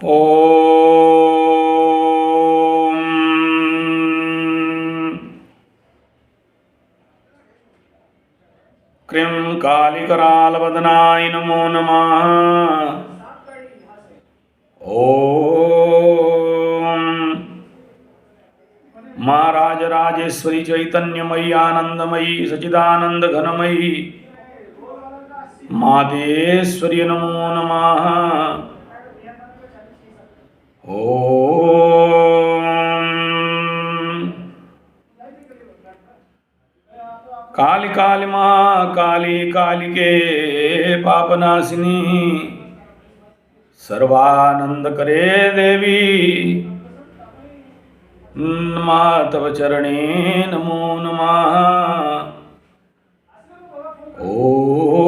ओम क्रीं कालिकरालवदनाय नमो नमः। ओम माँ राजराजेश्वरी चैतन्यमयी आनंदमयी सच्चिदानंद घनमयी मातेश्वरी नमो नमः। ओम काली काली माँ काली कालिके पापनाशिनी सर्वानंद करे देवी माँ तव चरणे नमो नमः। ओम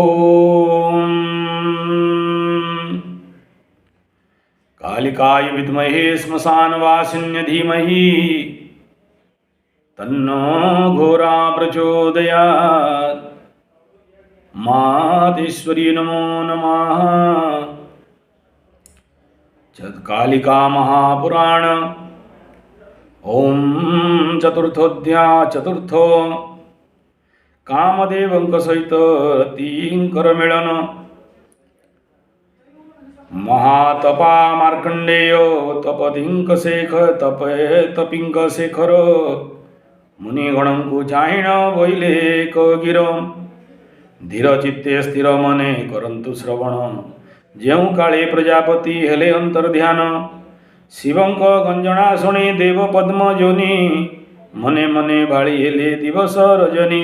कालिकाय विद्महे श्मशानवासिन्य धीमहि तन्नो घोरा प्रचोदयात्। मातेश्वरी नमो नमः। कालिका महापुराण ओम चतुर्थोऽध्याय चतुर्थो कामदेवंक सहित रतिंकर मेलन। महातपा मार्कंडेय तपतिंक शेखर मुनिगण को जाहिण बोइले कगिर। धीर चित्ते स्थिर मने करंतु श्रवण जेउ काले प्रजापति हेले अंतर्ध्यान। शिवंक गंजना शुणी देव पद्म जोनि मने मने भाड़ी हेले दिवस रजनी।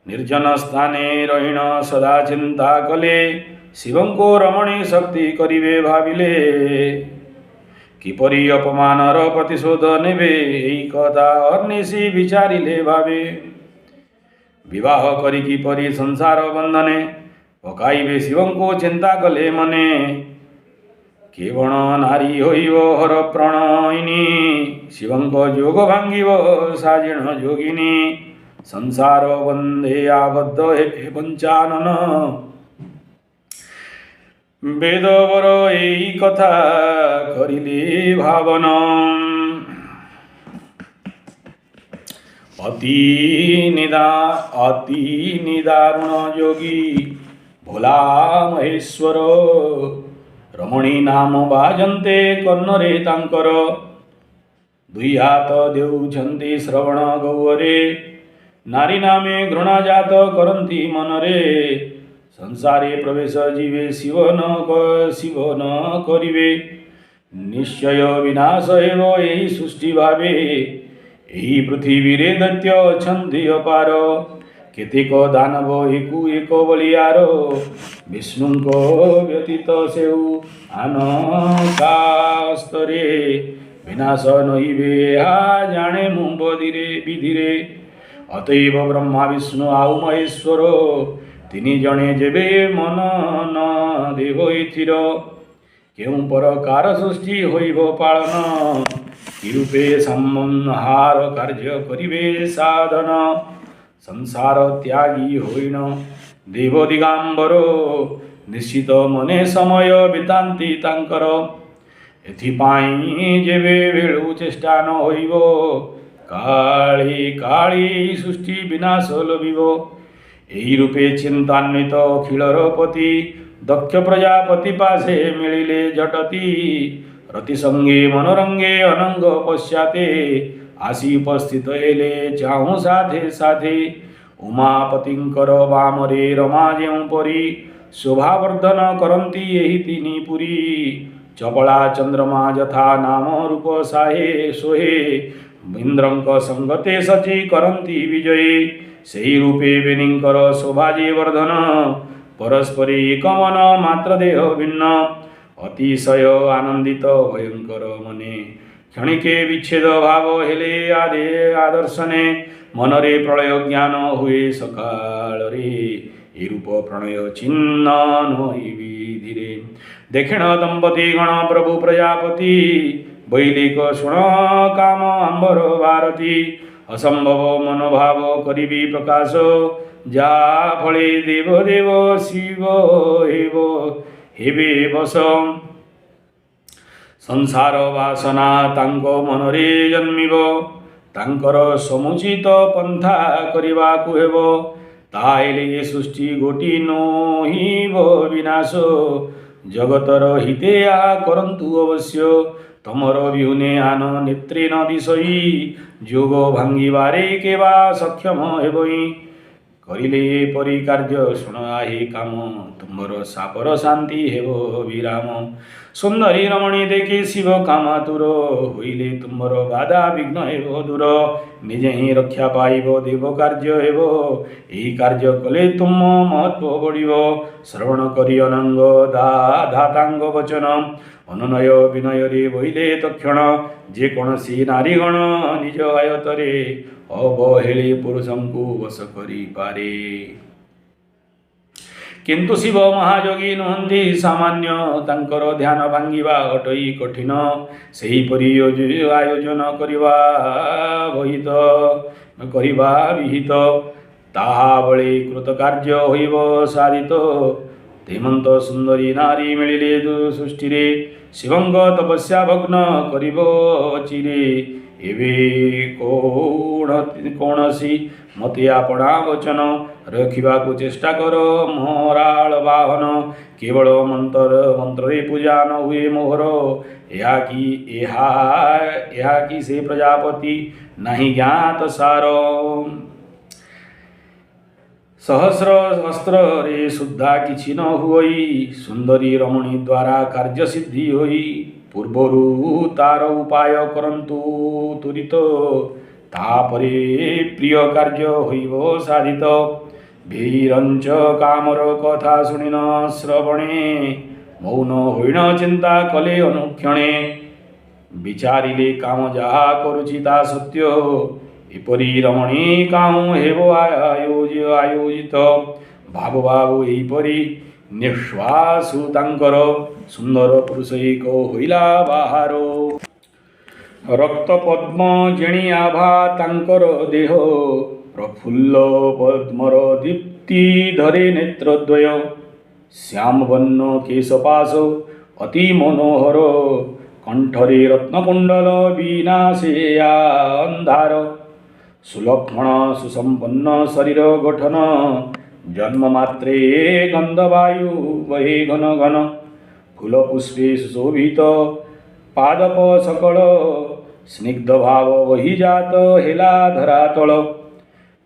निर्जन स्थाने रहीण सदा चिंता कले शिवंको रमणी शक्ति करिवे भाविले। किपरि अपमानर प्रतिशोध नेबे एई कथा अर्निशि विचारिले भावे। विवाह करी किपरि संसार बंधने पकाइबे शिवंको चिंता कले मने। केवण नारी होइब हर प्रणयिनी शिवंक जोग भांगिब साजिण जोगिनी। संसार बंधे आबद्ध हे पंचानन वेदवर एई कथा करिले भावन। अति निदारुण योगी भोला महेश्वर रमणी नाम बाजन्ते कर्णरे तांकर। दुई हाथ देउछन्ति श्रवण गौरे नारी नामे घृणा जात करन्ति मनरे। संसारे प्रवेश जीवे शिव न करिवे निश्चय विनाश हेब एही सृष्टि भावे। एही पृथ्वी रे दैत्य अछन्ति अपार केतेक दानव एकु एक बलियार। विष्णुको व्यतीत सेउ आनकास्तरे विनाश नहिबे हा जाने मु विधिरे। अतएव ब्रह्मा विष्णु आउ महेश्वर तिनि जणे जेबे मन न देव एथिर। केउ प्रकार सृष्टि होइब पालन कि रूपे संहार कार्य करिवे साधन। संसार त्यागी होइण देव दिगांबर निश्चित मने समय बितांति तांकर। एथिपाई जेबे बेळु चेष्टा न होइब काली काली सृष्टि विनाश लभिब। एही रूपे चिंतान्वित अखिलर पति दक्ष प्रजापति पासे मिलिले झटति। रति संगे मनोरंगे अनंग पश्चाते आसी उपस्थित हेले चाहू साधे साधे। उमापतिंकर वामरे रमा जेउ परी शोभावर्धन करंती एही तिनि पुरी। चपला चंद्रमा यथा नाम रूप साहे सोहे इंद्रंक संगते सची करंती विजये। सेही रूपे बेनिंकर शोभाजे वर्धन परस्परे एकमन मात्र देह भिन्न। अतिशय आनंदित भयंकर मने क्षणिके विच्छेद भाव हेले आदे आदर्शने। मनरे प्रलय ज्ञान हुए सकाल रे ए रूप प्रणय चिन्ह धीरे। देखिण दंपति गण प्रभु प्रजापति वैलिक शुण काम अंबर भारती। असंभव मनोभाव करिबी प्रकाश जा फले देव देव शिव हेब हेबे बस। ସଂସାର ବାସନା ତାଙ୍କ ମନରେ ଜନ୍ମିବ, ତାଙ୍କର ସମୁଚିତ ପନ୍ଥା କରିବାକୁ ହେବ। ତାହେଲେ ସୃଷ୍ଟି ଗୋଟି ନୋହିବ ବିନାଶ, ଜଗତର ହିତେ ଏହା କରନ୍ତୁ ଅବଶ୍ୟ। ତମର ବିହୁନେ ଆନ ନେତ୍ରେ ନ ଦିଶଇ, ଯୋଗ ଭାଙ୍ଗିବାରେ କେବା ସକ୍ଷମ ହେବଇ। କରିଲେ ଏପରି କାର୍ଯ୍ୟ ଶୁଣ ଆହେ କାମ, ତୁମର ସାପର ଶାନ୍ତି ହେବ ବିରାମ। ସୁନ୍ଦରୀ ରମଣୀ ଦେଖି ଶିବ କାମାତୁର, ହୋଇଲେ ତୁମର ବାଧା ବିଘ୍ନ ହେବ ଦୂର। ନିଜେ ହିଁ ରକ୍ଷା ପାଇବ ଦେବ କାର୍ଯ୍ୟ ହେବ, ଏହି କାର୍ଯ୍ୟ କଲେ ତୁମ ମହତ୍ଵ ବଢ଼ିବ। ଶ୍ରବଣ କରି ଅନଙ୍ଗ ଧାତାଙ୍କ ବଚନ, ଅନୁନୟ ବିନୟରେ ବହିଲେ ତକ୍ଷଣ। ଯେକୌଣସି ନାରୀଗଣ ନିଜ ଆୟତରେ, ଅବହେଳି ପୁରୁଷଙ୍କୁ ବଶ କରିପାରେ। କିନ୍ତୁ ଶିବ ମହାଯୋଗୀ ନୁହନ୍ତି ସାମାନ୍ୟ, ତାଙ୍କର ଧ୍ୟାନ ଭାଙ୍ଗିବା ଅଟଇ କଠିନ। ସେହିପରି ଆୟୋଜନ କରିବା ବିହିତ, ତାହା ବଳେ କୃତକାର୍ଯ୍ୟ ହୋଇବ ସାଧିତ। ତେମନ୍ତ ସୁନ୍ଦରୀ ନାରୀ ମିଳିଲେ ସୃଷ୍ଟିରେ, ଶିବଙ୍କ ତପସ୍ୟା ଭଗ୍ନ କରିବ ଚିରେ। ଏବେ କୌଣସି ମତେ ଆପଣା ବଚନ, ରଖିବାକୁ ଚେଷ୍ଟା କର ମରାଳ ବାହନ। କେବଳ ମନ୍ତ୍ରରେ ପୂଜା ନ ହୁଏ ମୋହର, ଏହା କି ସେ ପ୍ରଜାପତି ନାହିଁ ଜ୍ଞାତ ସାର। ସହସ୍ର ଅସ୍ତ୍ରରେ ସୁଦ୍ଧା କିଛି ନ ହୁଅଇ, ସୁନ୍ଦରୀ ରମଣୀ ଦ୍ୱାରା କାର୍ଯ୍ୟ ସିଦ୍ଧି ହୋଇ। ପୂର୍ବରୁ ତାର ଉପାୟ କରନ୍ତୁ ତ୍ୱରିତ, ତାପରେ ପ୍ରିୟ କାର୍ଯ୍ୟ ହୋଇବ ସାଧିତ। ଭୀରଞ୍ଚ କାମର କଥା ଶୁଣିନ ଶ୍ରବଣେ, ମୌନ ହୋଇଣ ଚିନ୍ତା କଲେ ଅନୁକ୍ଷଣେ। ବିଚାରିଲେ କାମ ଯାହା କରୁଛି ତା ସତ୍ୟ, ଏପରି ରମଣୀ କାହୁଁ ହେବ ଆୟୋଜିତ। ଭାବୁ ଭାବୁ ଏହିପରି ନିଃଶ୍ୱାସୁ ତାଙ୍କର, ସୁନ୍ଦର ପୁରୁଷ ଏକ ହୋଇଲା ବାହାର। ରକ୍ତ ପଦ୍ମ ଯେଣି ଆଭା ତାଙ୍କର ଦେହ, ପ୍ରଫୁଲ୍ଲ ପଦ୍ମର ଦୀପ୍ତି ଧରେ ନେତ୍ରଦ୍ୱୟ। ଶ୍ୟାମବର୍ଣ୍ଣ କେଶପାଶ ଅତି ମନୋହର, କଣ୍ଠରେ ରତ୍ନକୁଣ୍ଡଲ ବୀଣା ସେ ଅନ୍ଧାର। ସୁଲକ୍ଷଣ ସୁସମ୍ପନ୍ନ ଶରୀର ଗଠନ, ଜନ୍ମ ମାତ୍ରେ ଗନ୍ଧବାୟୁ ବହେ ଘନ ଘନ। ଫୁଲ ପୁଷ୍ପେ ସୁଶୋଭିତ ପାଦପ ସକଳ, ସ୍ନିଗ୍ଧ ଭାବ ବହିଜାତ ହେଲା ଧରାତଳ।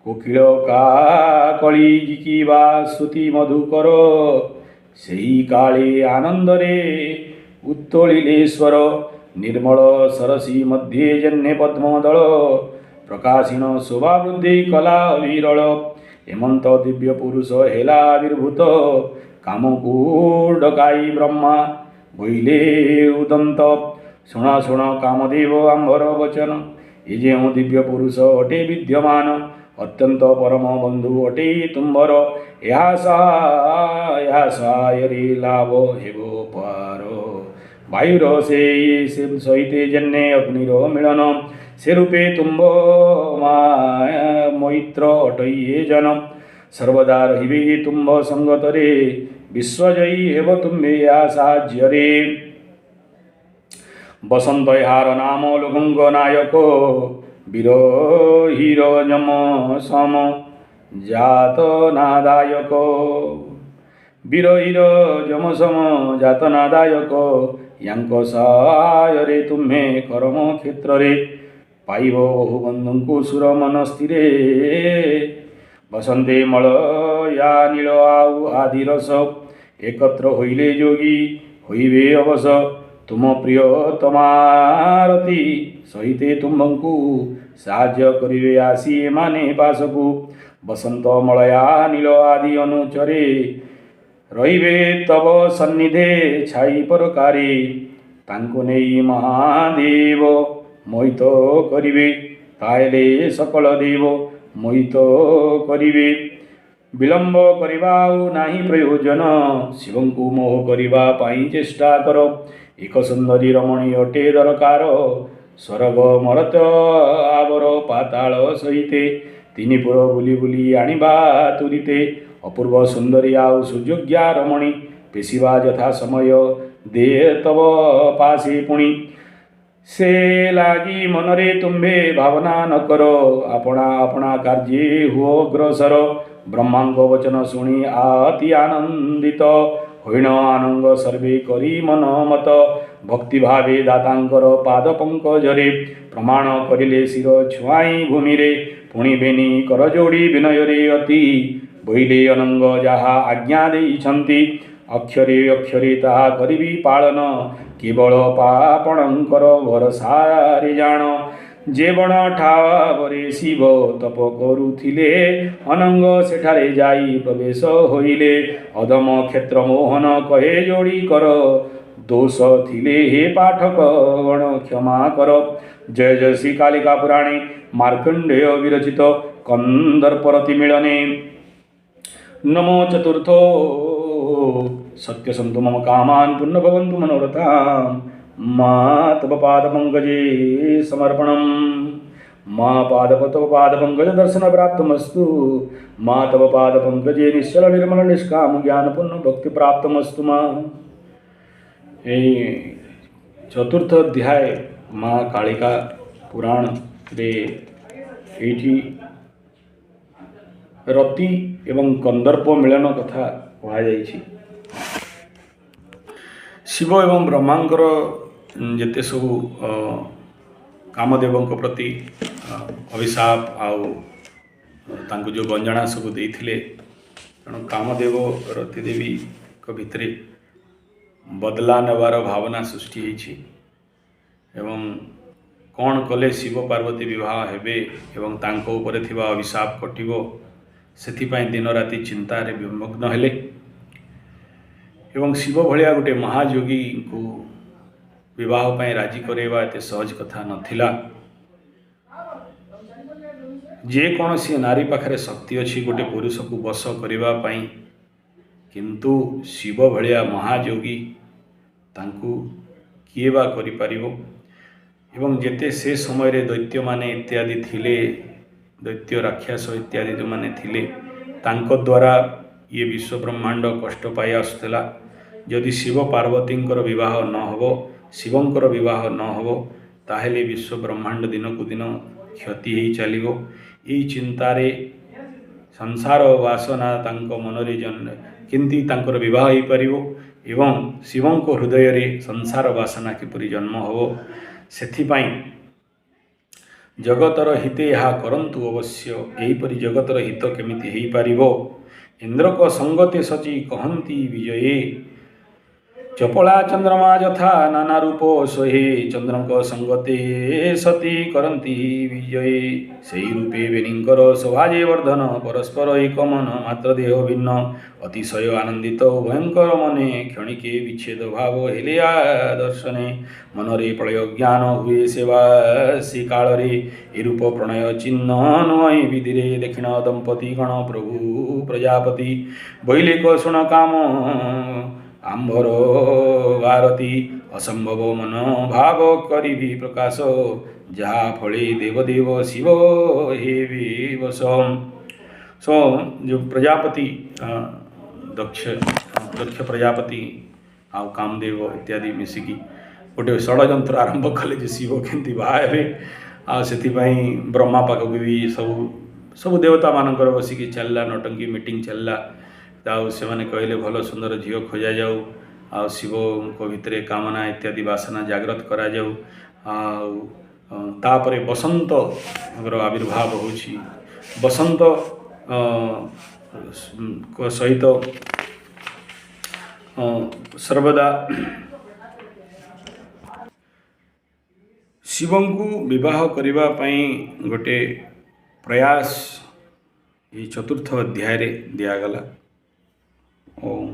କୋକିଳ କାକଳି ଜିକିବା ଶ୍ରୁତି ମଧୁକର, ସେହି କାଳେ ଆନନ୍ଦରେ ଉତ୍ତୋଳିଲେ ସ୍ୱର। ନିର୍ମଳ ସରସୀ ମଧ୍ୟେ ଜହ୍ନେ ପଦ୍ମଦଳ, ପ୍ରକାଶିନ ଶୋଭା ବୃଦ୍ଧି କଲା ଅବିରଳ। ହେମନ୍ତ ଦିବ୍ୟ ପୁରୁଷ ହେଲା ଆବିର୍ଭୂତ, କାମକୁ ଡକାଇ ବ୍ରହ୍ମା ବୋଇଲେ ଉଦନ୍ତ। ଶୁଣ ଶୁଣ କାମଦେବ ଆମ୍ଭର ବଚନ, ଏ ଯେଉଁ ଦିବ୍ୟ ପୁରୁଷ ଅଟେ ବିଦ୍ୟମାନ, ଅତ୍ୟନ୍ତ ପରମ ବନ୍ଧୁ ଅଟେ ତୁମ୍ଭର। ଏହା ସହାୟରେ ଲାଭ ହେବ ପାର। ବାୟୁର ସେ ସହିତେ ଜନ୍ମେ ଅଗ୍ନିର ମିଳନ, ସେ ରୂପେ ତୁମ୍ଭ ମୈତ୍ର ଅଟଇ ଏ ଜନ। ସର୍ବଦା ରହିବେ ତୁମ୍ଭ ସଙ୍ଗତରେ, ବିଶ୍ୱଜୟୀ ହେବ ତୁମ୍ଭେ ଏହା ସାହାଯ୍ୟରେ। ବସନ୍ତ ଏହାର ନାମ ଲୋକଙ୍କ ନାୟକ, ବୀର ହିର ଯମ ସମ ଯାତନାଦାୟକ। ବୀର ହିର ଯମ ସମ ଯାତନାଦାୟକ, ୟାଙ୍କ ସହାୟରେ ତୁମ୍ଭେ କରମ କ୍ଷେତ୍ରରେ। ପାଇବ ବହୁ ବନ୍ଧୁଙ୍କୁ ସୁର ମନ ସ୍ଥିରେ, ବସନ୍ତେ ମଳୟା ନୀଳ ଆଉ ଆଦି ରସ। ଏକତ୍ର ହୋଇଲେ ଯୋଗୀ ହୋଇବେ ଅବଶ, ତୁମ ପ୍ରିୟତମାରତି ସହିତେ ତୁମ୍ଭଙ୍କୁ ସାହାଯ୍ୟ କରିବେ ଆସି ଏମାନେ ପାଶକୁ। ବସନ୍ତ ମଳୟା ନୀଳ ଆଦି ଅନୁଚରେ, ରହିବେ ତବ ସନ୍ନିଧେ ଛାଇ ପରକାରେ। ତାଙ୍କୁ ନେଇ ମହାଦେବ ମୋହିତ କରିବେ, ତାହେଲେ ସକଳ ଦେବ ମୋହିତ କରିବେ। ବିଳମ୍ବ କରିବା ଆଉ ନାହିଁ ପ୍ରୟୋଜନ, ଶିବଙ୍କୁ ମୋହ କରିବା ପାଇଁ ଚେଷ୍ଟା କର। ଏକ ସୁନ୍ଦରୀ ରମଣୀ ଅଟେ ଦରକାର, ସ୍ୱର୍ଗ ମରତ ଆବର ପାତାଳ ସହିତେ। ତିନିପୁର ବୁଲି ବୁଲି ଆଣିବା ତୁରିତେ, ଅପୂର୍ବ ସୁନ୍ଦରୀ ଆଉ ସୁଯୋଗ୍ୟା ରମଣୀ। ପେଶିବା ଯଥା ସମୟ दे तब पासे पुणी से लागी मनरे तुम्भे भावना न करो अपना अपना कार्ये हुओ ग्रसर ब्रह्मांग वचन शुणी अति आनंदित होइण आनंद सर्वे करी मन मत भक्ति भावे दातांकर पाद पंकजरे प्रमाण करिले शिर छुआई भूमि रे पुणी बेनी कर जोड़ी विनयरे अति बोइले अनंग जहा आज्ञा देइछन्ति अक्षरे अक्षरे ताहा करिबी पालन केवल पापणकर भरसारे जान जे बण ठावरे शिव तप करुथिले अनंग सेठारे जाई प्रवेश होइले अधम क्षेत्र मोहन कहे जोड़ी कर दोष थिले हे पाठक गण क्षमा कर। जय जय श्री कालिका पुराणे मार्कंडेय विरचित कंदर्परति मिलने नमो चतुर्थो सत्यसंतु मम कामान् पुण्य भवन्तु मनोरथां मा तव पादपङ्कजे समर्पणं मा तव पादपङ्कज दर्शन प्राप्तमस्तु मा तव पादपङ्कजे निश्चल निर्मल निष्काम ज्ञान पुण्य भक्ति प्राप्तमस्तु मा। चतुर्थ अध्याय माँ कालिका पुराण रे एठी रति एवं कंदर्प मिलन कथा कहुछि। शिव एवं ब्रह्मांकर जेते सब कामदेव प्रति अभिशाप आउ जो गंजाणा सब देइथिले तेणु कामदेव रति देवी भितरे बदला नेबार भावना सृष्टि होइछि एवं कौन कले शिव पार्वती विवाह हेबे एवं तांको उपरे थिबा अभिशाप कटिबो सेथिपाई दिन राति चिंतार विमग्न हेले एवं शिव भलिया गोटे महायोगी को विवाह पाई राजी करेवा एते सहज कथा नथिला। जे कौन सी नारी पाखरे शक्ति अच्छी गोटे पुरुष को बस करने पाई किंतु शिव भलिया महायोगी तांकु किए बा करि परिबो एवं जेते से समय रे दैत्य माने इत्यादि थिले दैत्य राक्षस इत्यादि जो माने थिले तांको द्वारा ये विश्व ब्रह्मांड कष्ट पाई आसुला। यदि शिव पार्वतींकर विवाह न हो शिवंकर विवाह न हो ताहेले विश्व ब्रह्मांड दिन को दिन क्षति ही चलिगो। यही चिंतारे संसार वासना तांको मनरे जन किंती तांकर विवाह ही परिवो एवं शिवंको हृदय रे संसार वासना किपरि जन्म हो सेथिपाई जगतर हिते यहाँ करंतु अवश्य एहीपरि जगतर हित केमिति हेई पारिबो। इंद्र को संगते सची कहंती विजये चपला चंद्रमा यथा नाना रूपो सोहे चंद्रक संगते सती करंती विजये सेई रूपे बेनिंकर शोभाजे वर्धन परस्पर एक मन मात्र देह भिन्न अतिशय आनंदित भयंकर मने क्षणिके विच्छेद भाव हेले दर्शने मनरे प्रलय ज्ञान हुए सेवा से काल रे ए रूप प्रणय चिन्ह नुई विधिरे दक्षिण दंपति गण प्रभु प्रजापति बैलिक शुण काम आंबर भारती असंभव मन भाव करी प्रकाश जहा फले देवदेव शिव हे विवसम। सो जो प्रजापति दक्ष प्रजापति आउ कामदेव इत्यादि मिसिकी गोटे षड्यंत्र आरंभ कले जे शिव केमती बाहे आ सेथिपाई ब्रह्मा पाखक भी सब देवता मानकर बसिकी चलला नटंकी मीटिंग चलला ताऊ से माने कहले भल सुंदर झील खोजा जाऊ आ शिव को भितरे कामना इत्यादि वासना जागृत करा जाऊ तापरे बसंत आविर्भाव होछि बसंत को सहित सर्वदा शिवं को विवाह करिबा पई गोटे प्रयास ये चतुर्थ अध्याय रे दिया गला। ओम।